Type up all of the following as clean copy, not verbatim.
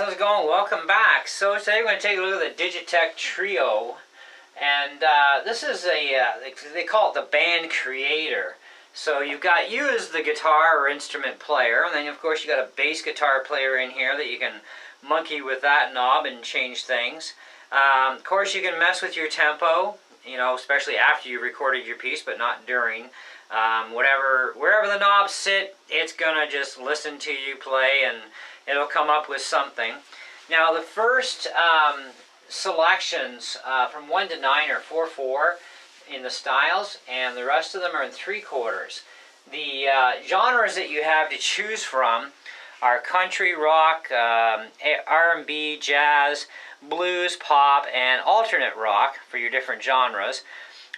how's it going? Welcome back. So today we're going to take a look at the Digitech Trio, and this is they call it the band creator. So you've got you as the guitar or instrument player, and then of course you got a bass guitar player in here that you can monkey with that knob and change things. Of course you can mess with your tempo, you know, especially after you've recorded your piece, but not during. Wherever the knobs sit, it's gonna just listen to you play and it'll come up with something. Now the first selections from 1 to 9 are 4/4 in the styles, and the rest of them are in 3/4. The genres that you have to choose from are country, rock, R&B, jazz, blues, pop, and alternate rock for your different genres.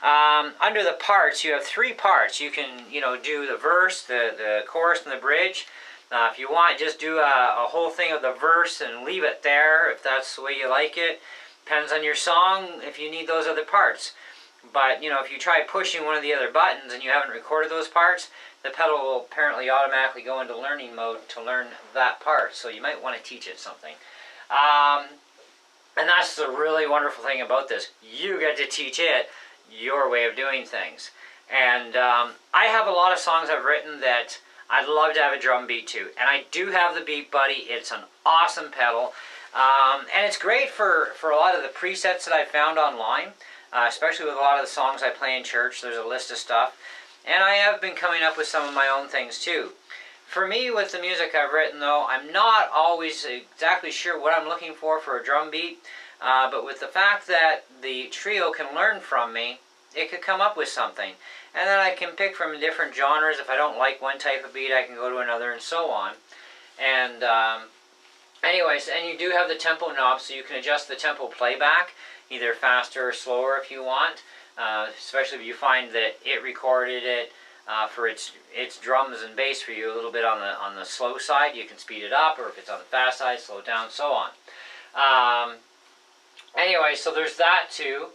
Under the parts, you have 3 parts. You can, do the verse, the chorus, and the bridge. If you want, just do a whole thing of the verse and leave it there if that's the way you like it. Depends on your song if you need those other parts. But, if you try pushing one of the other buttons and you haven't recorded those parts, the pedal will apparently automatically go into learning mode to learn that part. So you might want to teach it something. And that's the really wonderful thing about this. You get to teach it your way of doing things. And I have a lot of songs I've written that I'd love to have a drum beat to, and I do have the Beat Buddy. It's an awesome pedal, and it's great for a lot of the presets that I found online, especially with a lot of the songs I play in church. There's a list of stuff, and I have been coming up with some of my own things too. For me, with the music I've written though, I'm not always exactly sure what I'm looking for a drum beat, but with the fact that the trio can learn from me, it could come up with something. And then I can pick from different genres. If I don't like one type of beat, I can go to another and so on. And anyways, and you do have the tempo knob, so you can adjust the tempo playback, either faster or slower if you want. Especially if you find that it recorded it for its drums and bass for you a little bit on the slow side, you can speed it up, or if it's on the fast side, slow it down, so on. Anyway, so there's that too.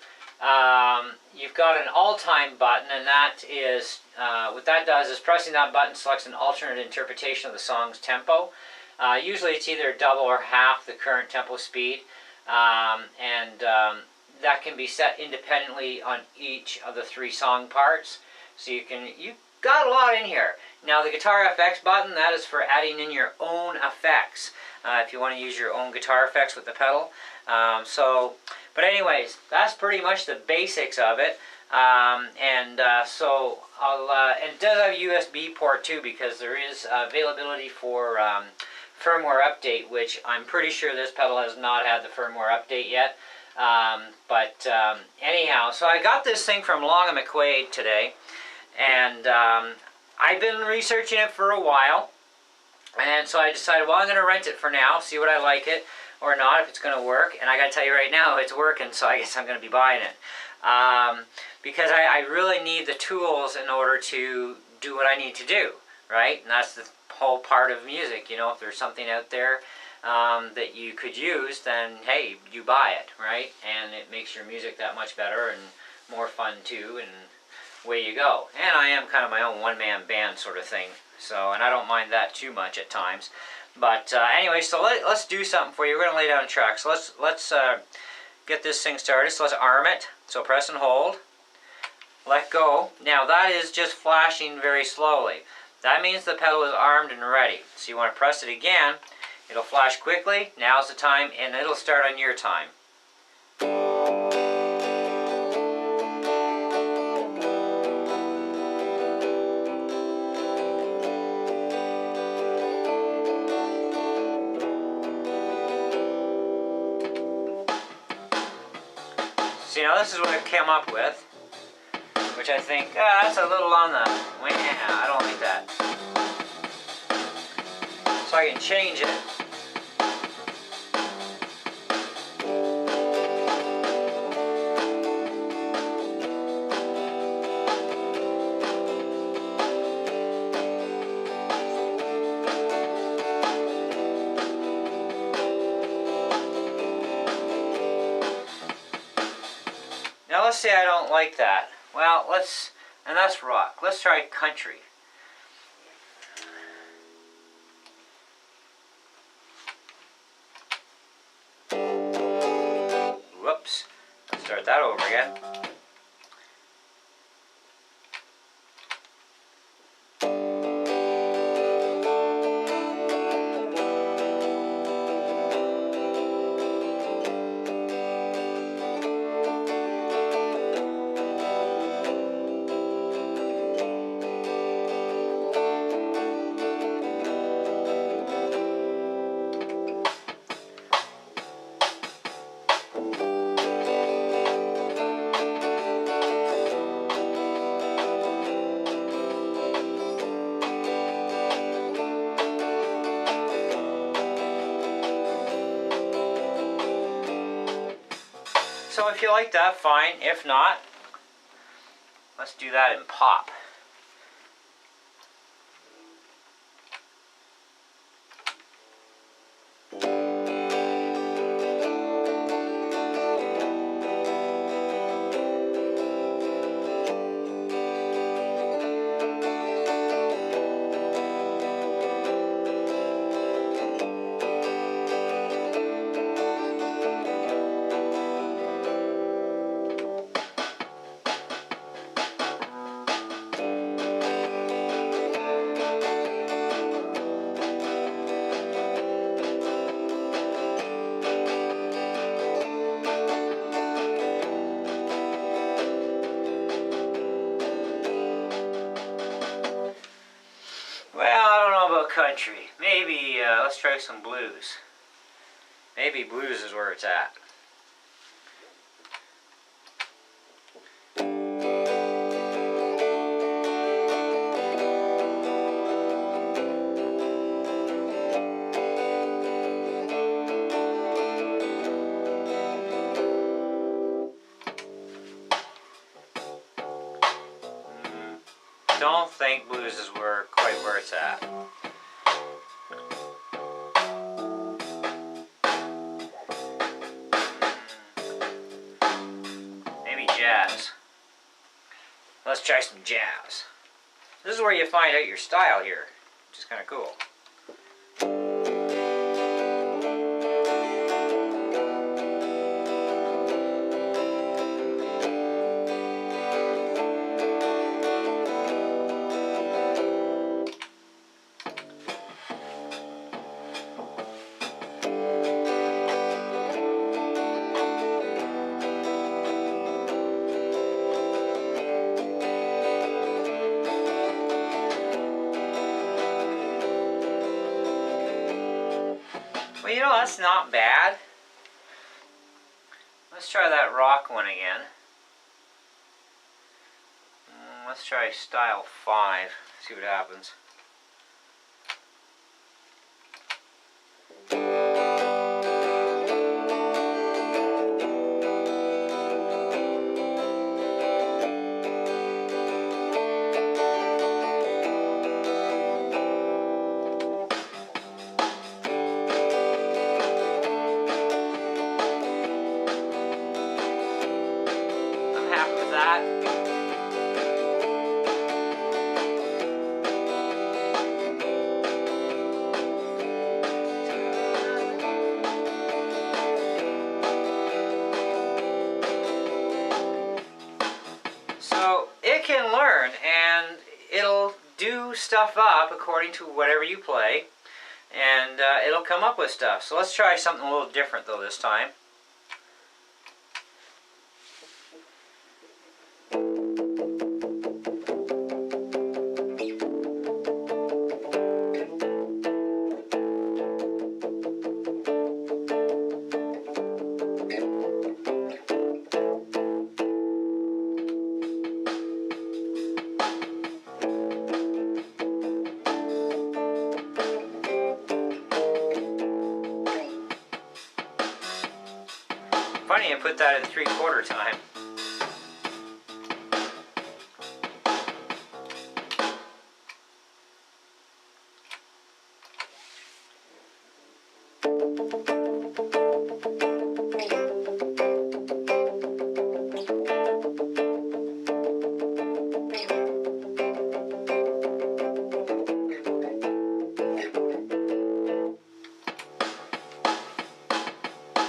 You've got an all-time button, and that is, what that does is pressing that button selects an alternate interpretation of the song's tempo. Usually it's either double or half the current tempo speed, and that can be set independently on each of the 3 song parts. So you've got a lot in here. Now the guitar FX button, that is for adding in your own effects, if you want to use your own guitar effects with the pedal. But anyways, that's pretty much the basics of it. So and it does have a USB port too, because there is availability for firmware update, which I'm pretty sure this pedal has not had the firmware update yet. Anyhow, so I got this thing from Mcquade today, and I've been researching it for a while, and so I decided, well, I'm going to rent it for now, see what I like it or not, if it's going to work. And I got to tell you right now, it's working, so I guess I'm going to be buying it. Because I really need the tools in order to do what I need to do, right? And that's the whole part of music. If there's something out there that you could use, then hey, you buy it, right? And it makes your music that much better and more fun too, and away you go. And I am kind of my own one-man band sort of thing, so, and I don't mind that too much at times. But anyway, so let's do something for you. We're going to lay down a track. So let's get this thing started. So let's arm it. So press and hold. Let go. Now that is just flashing very slowly. That means the pedal is armed and ready. So you want to press it again. It'll flash quickly. Now's the time, and it'll start on your time. So now this is what I came up with, which I think, that's a little on the, I don't like that. So I can change it. Now let's say I don't like that. Well, and that's rock. Let's try country. Whoops. Let's start that over again. So if you like that, fine. If not, let's do that in pop. Well, I don't know about country. Maybe let's try some blues. Maybe blues is where it's at. Don't think blues is quite where it's at. Maybe jazz. Let's try some jazz. This is where you find out your style here, which is kind of cool. Well, you know, that's not bad. Let's try that rock one again. Let's try style 5, see what happens. So it can learn, and it'll do stuff up according to whatever you play, and it'll come up with stuff. So let's try something a little different though this time. Funny, I put that in 3/4 time.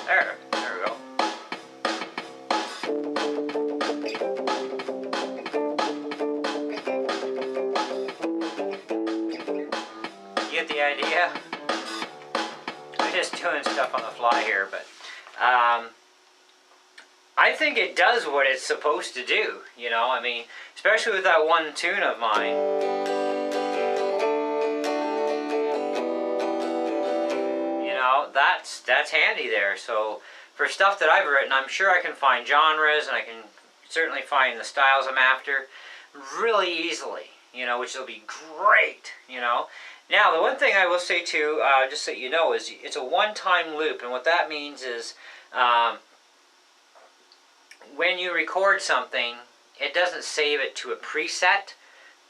There we go. the idea? I'm just doing stuff on the fly here, but I think it does what it's supposed to do, you know, I mean, especially with that one tune of mine. You know, that's handy there. So for stuff that I've written, I'm sure I can find genres, and I can certainly find the styles I'm after really easily, you know, which will be great, you know. Now, the one thing I will say too, just so you know, is it's a one-time loop, and what that means is when you record something, it doesn't save it to a preset.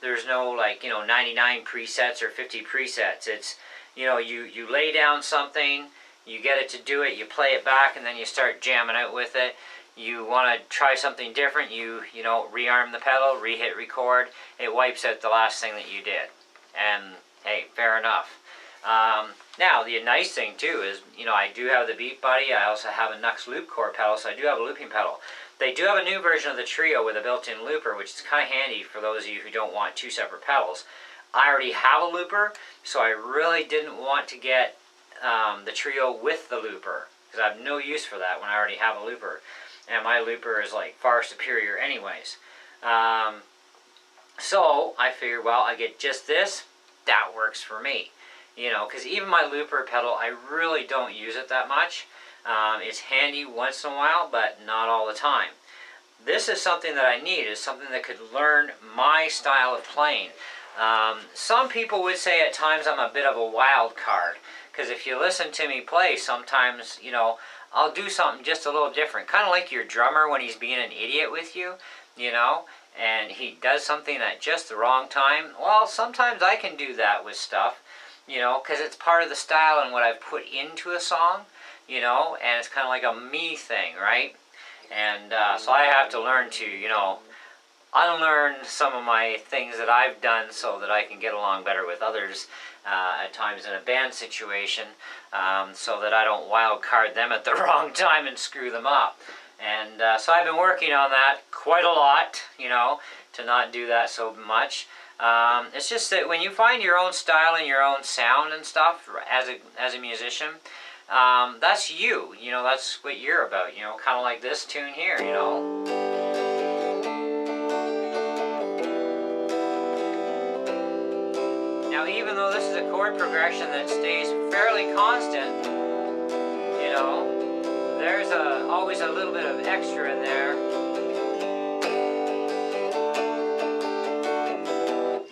There's no, like, you know, 99 presets or 50 presets. It's, you know, you lay down something, you get it to do it, you play it back, and then you start jamming out with it. You want to try something different, you know, rearm the pedal, re-hit record. It wipes out the last thing that you did. And, hey, fair enough. Now, the nice thing, too, is, you know, I do have the Beat Buddy. I also have a Nux loop core pedal, so I do have a looping pedal. They do have a new version of the Trio with a built-in looper, which is kind of handy for those of you who don't want two separate pedals. I already have a looper, so I really didn't want to get the Trio with the looper, because I have no use for that when I already have a looper. And my looper is, like, far superior anyways. So I figured, well, I get just this. That works for me. You know, because even my looper pedal, I really don't use it that much. It's handy once in a while, but not all the time. This is something that I need, is something that could learn my style of playing. Some people would say at times I'm a bit of a wild card, because if you listen to me play, sometimes, you know, I'll do something just a little different. Kind of like your drummer when he's being an idiot with you, you know, and he does something at just the wrong time. Well, sometimes I can do that with stuff. You know, because it's part of the style and what I've put into a song, you know, and it's kind of like a me thing, right? And so I have to learn to, you know, unlearn some of my things that I've done so that I can get along better with others at times in a band situation, so that I don't wild card them at the wrong time and screw them up. And so I've been working on that quite a lot, you know, to not do that so much. It's just that when you find your own style and your own sound and stuff as a musician, that's you. You know, that's what you're about. You know, kind of like this tune here. You know. Now, even though this is a chord progression that stays fairly constant, you know, there's always a little bit of extra in there.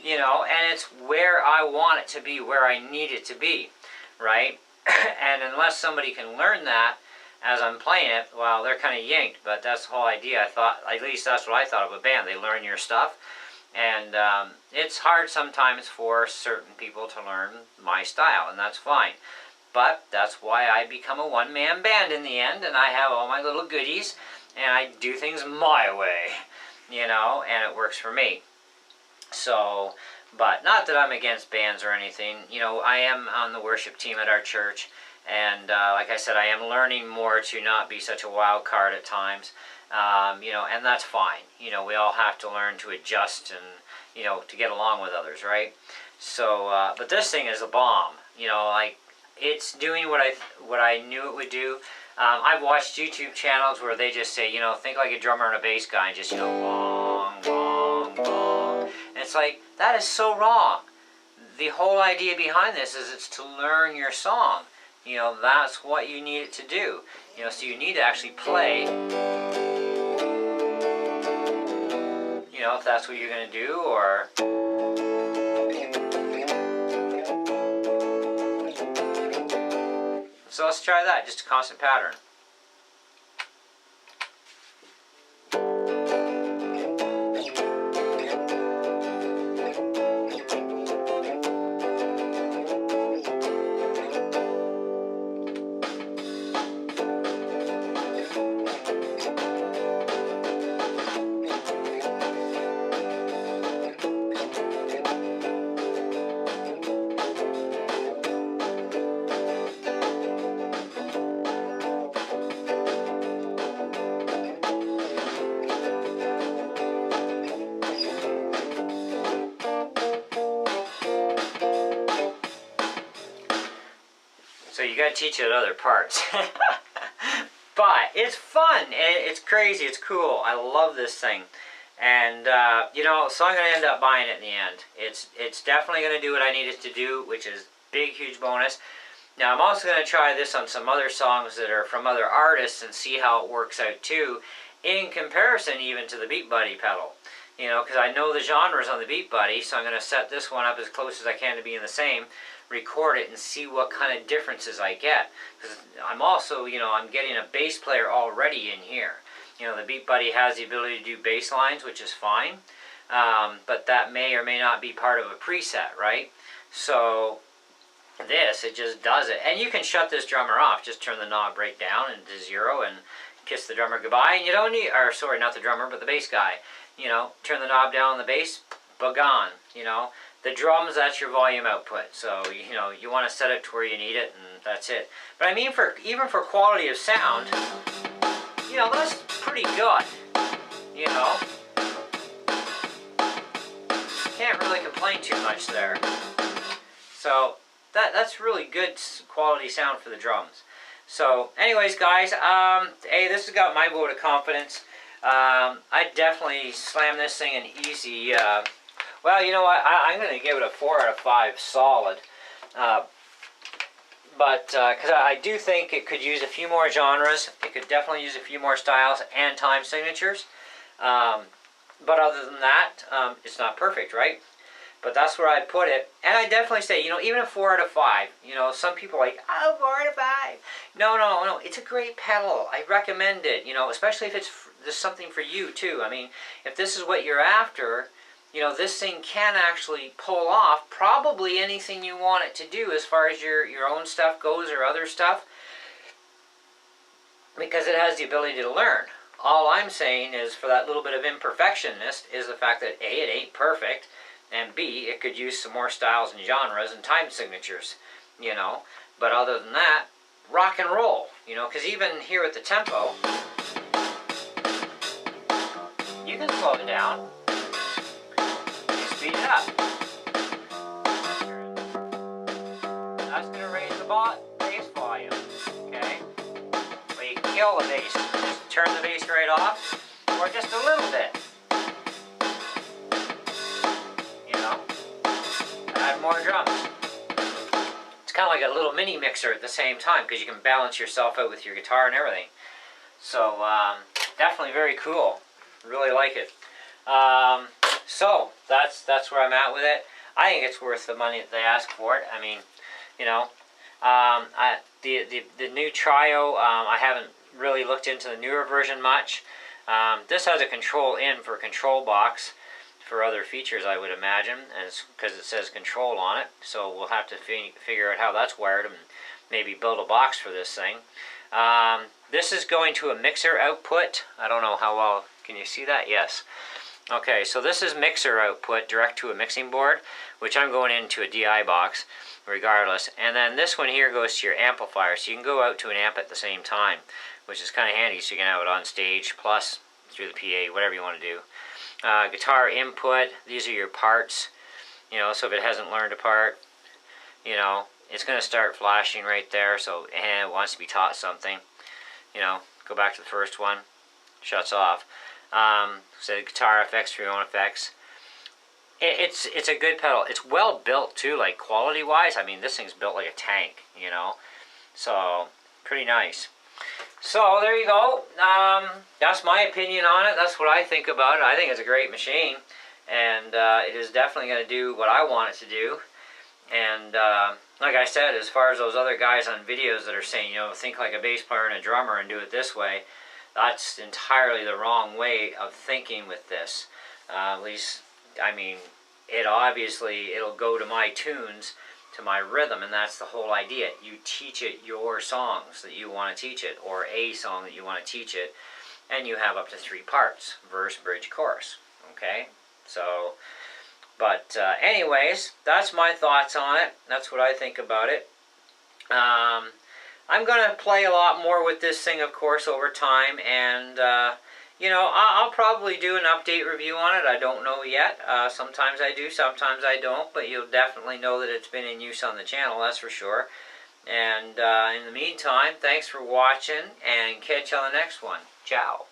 You know, and it's where I want it to be, where I need it to be, right? And unless somebody can learn that as I'm playing it, well, they're kind of yanked, but that's the whole idea. I thought, at least that's what I thought of a band. They learn your stuff, and it's hard sometimes for certain people to learn my style, and that's fine. But that's why I become a one-man band in the end, and I have all my little goodies, and I do things my way, you know, and it works for me. So, but not that I'm against bands or anything. You know, I am on the worship team at our church, and like I said, I am learning more to not be such a wild card at times. You know, and that's fine. You know, we all have to learn to adjust and, you know, to get along with others, right? So, but this thing is a bomb. You know, like, it's doing what I knew it would do. I've watched YouTube channels where they just say, you know, think like a drummer and a bass guy, and just, you know, bong, bong, bong. And it's like, that is so wrong. The whole idea behind this is it's to learn your song. You know, that's what you need it to do. You know, so you need to actually play. You know, if that's what you're going to do, or... So let's try that, just a constant pattern. gotta teach it other parts. But it's fun, it's crazy, it's cool. I love this thing. And, you know, so I'm going to end up buying it in the end. It's definitely going to do what I need it to do, which is big, huge bonus. Now, I'm also going to try this on some other songs that are from other artists and see how it works out, too, in comparison even to the Beat Buddy pedal. You know, because I know the genres on the Beat Buddy, so I'm going to set this one up as close as I can to being the same, record it, and see what kind of differences I get. Because I'm also, you know, I'm getting a bass player already in here. You know, the Beat Buddy has the ability to do bass lines, which is fine, but that may or may not be part of a preset, right? So this, it just does it. And you can shut this drummer off. Just turn the knob right down into 0 and kiss the drummer goodbye. And you don't need, or sorry, not the drummer, but the bass guy. You know, turn the knob down on the bass, but gone, you know. The drums, that's your volume output. So, you know, you want to set it to where you need it, and that's it. But I mean, even for quality of sound, you know, that's pretty good, you know. Can't really complain too much there. So that's really good quality sound for the drums. So anyways, guys, hey, this has got my vote of confidence. I definitely slam this thing in easy. Well, you know what, I'm going to give it a 4 out of 5 solid. But because I do think it could use a few more genres, it could definitely use a few more styles and time signatures. But other than that, it's not perfect, right? But that's where I'd put it. And I definitely say, you know, even a 4 out of 5. You know, some people are like, oh, 4 out of 5. No, it's a great pedal. I recommend it, you know, especially if there's something for you, too. I mean, if this is what you're after, you know, this thing can actually pull off probably anything you want it to do as far as your own stuff goes or other stuff, because it has the ability to learn. All I'm saying is, for that little bit of imperfectionness, is the fact that A, it ain't perfect, and B, it could use some more styles and genres and time signatures, you know. But other than that, rock and roll, you know, because even here at the tempo, you can slow it down. Speed it up. That's going to raise the bass volume, okay? But you can kill the bass. Just turn the bass right off, or just a little bit. You know? Add more drums. It's kind of like a little mini mixer at the same time, because you can balance yourself out with your guitar and everything. So, definitely very cool. Really like it. So that's where I'm at with it. I think it's worth the money that they ask for it. I mean, you know, the new Trio, I haven't really looked into the newer version much. This has a control in for control box for other features, I would imagine, and it's because it says control on it. So we'll have to figure out how that's wired and maybe build a box for this thing. This is going to a mixer output. I don't know how well, can you see that? Yes. Okay, so this is mixer output direct to a mixing board, which I'm going into a DI box regardless. And then this one here goes to your amplifier, so you can go out to an amp at the same time, which is kind of handy, so you can have it on stage plus through the PA, whatever you want to do. Guitar input, these are your parts, you know, so if it hasn't learned a part, you know, it's going to start flashing right there, so it wants to be taught something. You know, go back to the first one, shuts off. So guitar effects for your own effects. It's a good pedal. It's well built too, like quality wise. I mean, this thing's built like a tank, you know. So pretty nice. So there you go. That's my opinion on it. That's what I think about it. I think it's a great machine, and it is definitely going to do what I want it to do. And like I said, as far as those other guys on videos that are saying, you know, think like a bass player and a drummer and do it this way, that's entirely the wrong way of thinking with this. At least, I mean, it'll go to my tunes, to my rhythm, and that's the whole idea. You teach it your songs that you want to teach it, or a song that you want to teach it, and you have up to 3 parts: verse, bridge, chorus. Okay? So, but anyways, that's my thoughts on it. That's what I think about it. I'm going to play a lot more with this thing, of course, over time, and, you know, I'll probably do an update review on it. I don't know yet. Sometimes I do, sometimes I don't, but you'll definitely know that it's been in use on the channel, that's for sure. And in the meantime, thanks for watching, and catch you on the next one. Ciao.